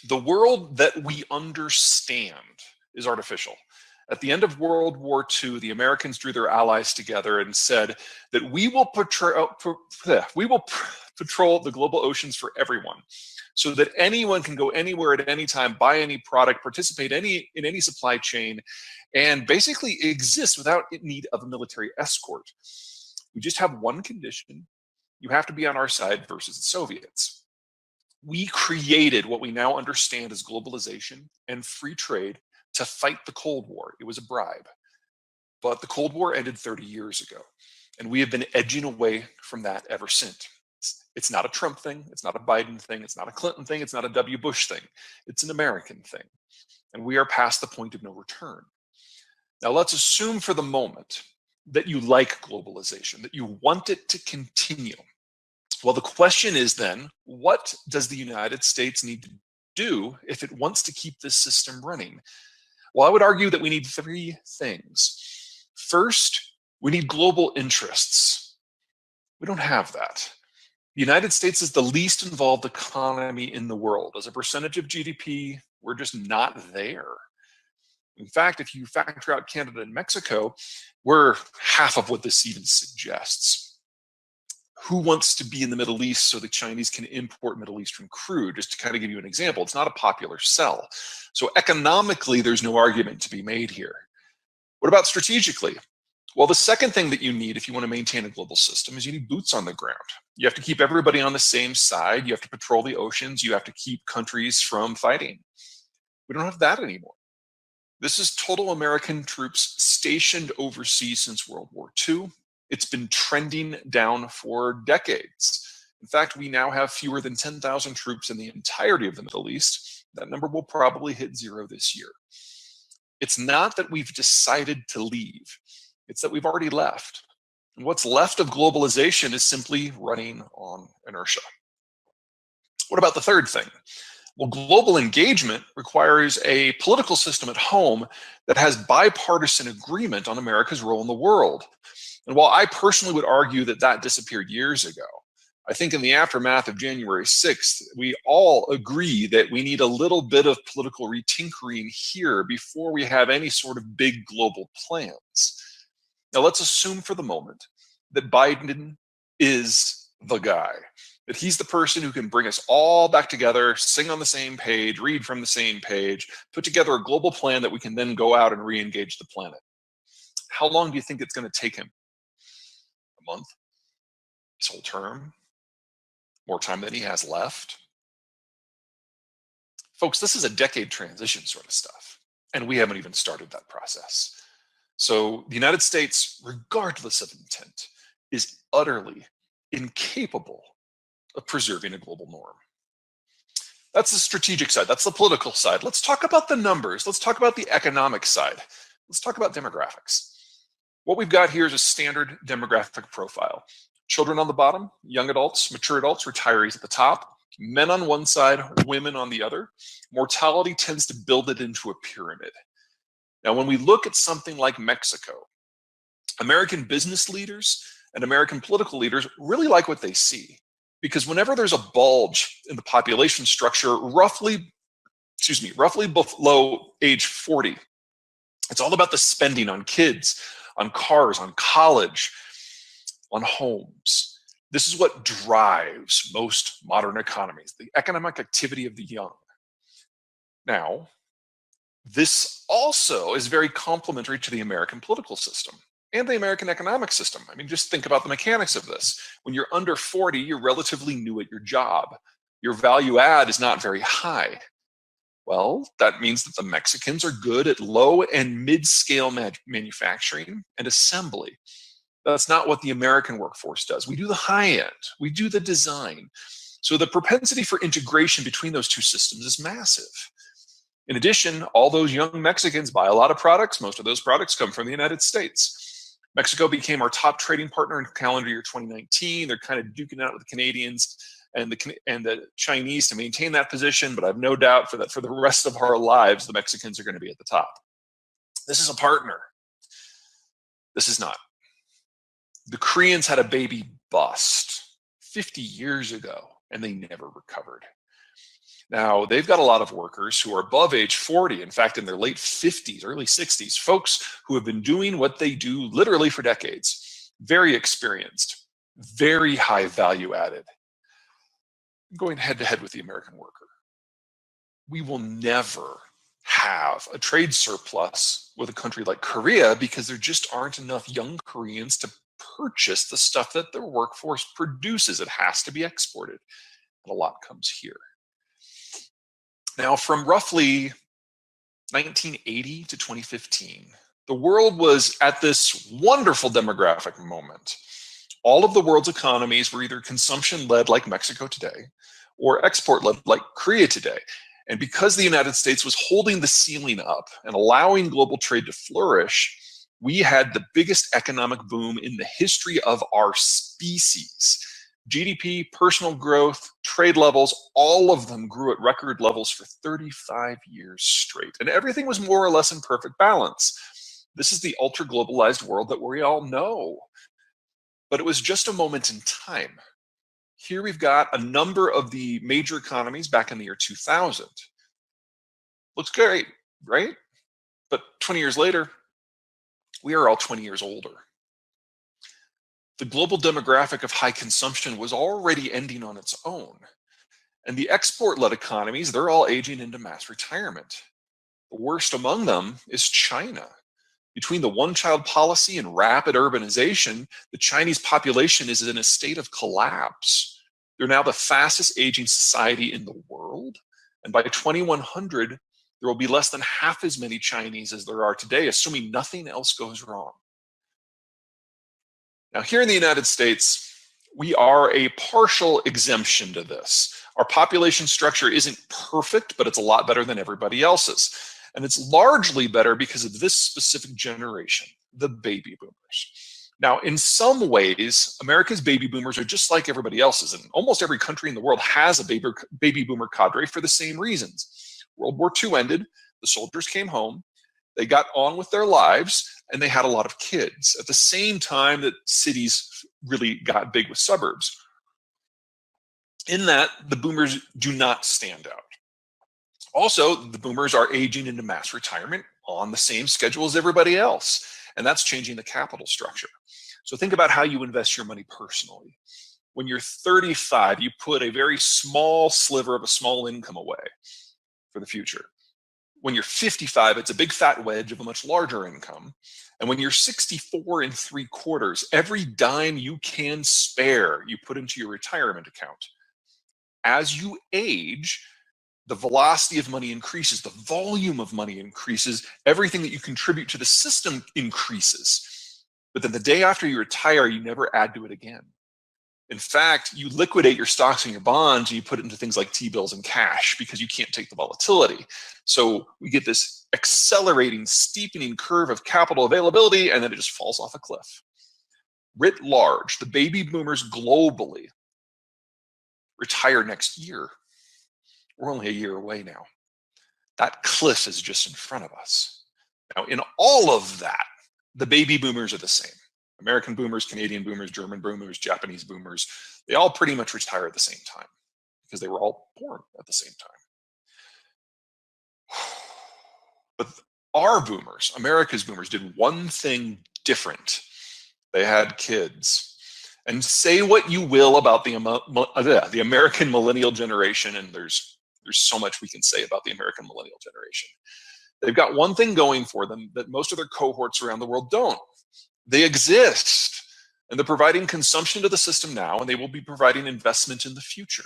The world that we understand is artificial. At the end of World War II, the Americans drew their allies together and said that we will patrol the global oceans for everyone, so that anyone can go anywhere at any time, buy any product, participate in any supply chain, and basically exist without need of a military escort. We just have one condition: you have to be on our side versus the Soviets. We created what we now understand as globalization and free trade to fight the Cold War. It was a bribe. But the Cold War ended 30 years ago, and we have been edging away from that ever since. It's not a Trump thing, it's not a Biden thing, it's not a Clinton thing, it's not a W. Bush thing. It's an American thing. And we are past the point of no return. Now let's assume for the moment that you like globalization, that you want it to continue. Well, the question is then, what does the United States need to do if it wants to keep this system running? Well, I would argue that we need three things. First, we need global interests. We don't have that. The United States is the least involved economy in the world. As a percentage of GDP, we're just not there. In fact, if you factor out Canada and Mexico, we're half of what this even suggests. Who wants to be in the Middle East so the Chinese can import Middle Eastern crude? Just to kind of give you an example, it's not a popular sell. So economically, there's no argument to be made here. What about strategically? Well, the second thing that you need if you want to maintain a global system is you need boots on the ground. You have to keep everybody on the same side. You have to patrol the oceans. You have to keep countries from fighting. We don't have that anymore. This is total American troops stationed overseas since World War II. It's been trending down for decades. In fact, we now have fewer than 10,000 troops in the entirety of the Middle East. That number will probably hit zero this year. It's not that we've decided to leave. It's that we've already left. And what's left of globalization is simply running on inertia. What about the third thing? Well, global engagement requires a political system at home that has bipartisan agreement on America's role in the world. And while I personally would argue that that disappeared years ago, I think in the aftermath of January 6th, we all agree that we need a little bit of political retinkering here before we have any sort of big global plans. Now, let's assume for the moment that Biden is the guy, that he's the person who can bring us all back together, sing on the same page, read from the same page, put together a global plan that we can then go out and re-engage the planet. How long do you think it's going to take him? A month? His whole term? More time than he has left? Folks, this is a decade transition sort of stuff, and we haven't even started that process. So the United States, regardless of intent, is utterly incapable of preserving a global norm. That's the strategic side. That's the political side. Let's talk about the numbers. Let's talk about the economic side. Let's talk about demographics. What we've got here is a standard demographic profile. Children on the bottom, young adults, mature adults, retirees at the top, men on one side, women on the other. Mortality tends to build it into a pyramid. Now, when we look at something like Mexico, American business leaders and American political leaders really like what they see, because whenever there's a bulge in the population structure, roughly below age 40, it's all about the spending on kids, on cars, on college, on homes. This is what drives most modern economies, the economic activity of the young. Now, this also is very complementary to the American political system and the American economic system. I mean, just think about the mechanics of this. When you're under 40, you're relatively new at your job. Your value add is not very high. Well, that means that the Mexicans are good at low and mid-scale manufacturing and assembly. That's not what the American workforce does. We do the high end. We do the design. So the propensity for integration between those two systems is massive. In addition, all those young Mexicans buy a lot of products. Most of those products come from the United States. Mexico became our top trading partner in calendar year 2019. They're kind of duking out with the Canadians and the Chinese to maintain that position, but I have no doubt for the rest of our lives, the Mexicans are going to be at the top. This is a partner. This is not. The Koreans had a baby bust 50 years ago, and they never recovered. Now, they've got a lot of workers who are above age 40, in fact, in their late 50s, early 60s, folks who have been doing what they do literally for decades, very experienced, very high value added, going head to head with the American worker. We will never have a trade surplus with a country like Korea because there just aren't enough young Koreans to purchase the stuff that their workforce produces. It has to be exported, and a lot comes here. Now, from roughly 1980 to 2015, the world was at this wonderful demographic moment. All of the world's economies were either consumption-led like Mexico today, or export-led like Korea today. And because the United States was holding the ceiling up and allowing global trade to flourish, we had the biggest economic boom in the history of our species. GDP, personal growth, trade levels, all of them grew at record levels for 35 years straight. And everything was more or less in perfect balance. This is the ultra-globalized world that we all know. But it was just a moment in time. Here we've got a number of the major economies back in the year 2000. Looks great, right? But 20 years later, we are all 20 years older. The global demographic of high consumption was already ending on its own. And the export-led economies, they're all aging into mass retirement. The worst among them is China. Between the one-child policy and rapid urbanization, the Chinese population is in a state of collapse. They're now the fastest aging society in the world. And by 2100, there will be less than half as many Chinese as there are today, assuming nothing else goes wrong. Now, here in the United States, we are a partial exemption to this. Our population structure isn't perfect, but it's a lot better than everybody else's. And it's largely better because of this specific generation, the baby boomers. Now, in some ways, America's baby boomers are just like everybody else's, and almost every country in the world has a baby boomer cadre for the same reasons. World War II ended, the soldiers came home, they got on with their lives, and they had a lot of kids at the same time that cities really got big with suburbs. In that, the boomers do not stand out. Also, the boomers are aging into mass retirement on the same schedule as everybody else, and that's changing the capital structure. So think about how you invest your money personally. When you're 35, you put a very small sliver of a small income away for the future. When you're 55, it's a big fat wedge of a much larger income. And when you're 64 3/4, every dime you can spare, you put into your retirement account. As you age, the velocity of money increases, the volume of money increases, everything that you contribute to the system increases. But then the day after you retire, you never add to it again. In fact, you liquidate your stocks and your bonds and you put it into things like T-bills and cash because you can't take the volatility. So we get this accelerating, steepening curve of capital availability, and then it just falls off a cliff. Writ large, the baby boomers globally retire next year. We're only a year away now. That cliff is just in front of us. Now, in all of that, the baby boomers are the same. American boomers, Canadian boomers, German boomers, Japanese boomers, they all pretty much retire at the same time because they were all born at the same time. But our boomers, America's boomers, did one thing different. They had kids. And say what you will about the American millennial generation, and there's so much we can say about the American millennial generation. They've got one thing going for them that most of their cohorts around the world don't. They exist, and they're providing consumption to the system now, and they will be providing investment in the future.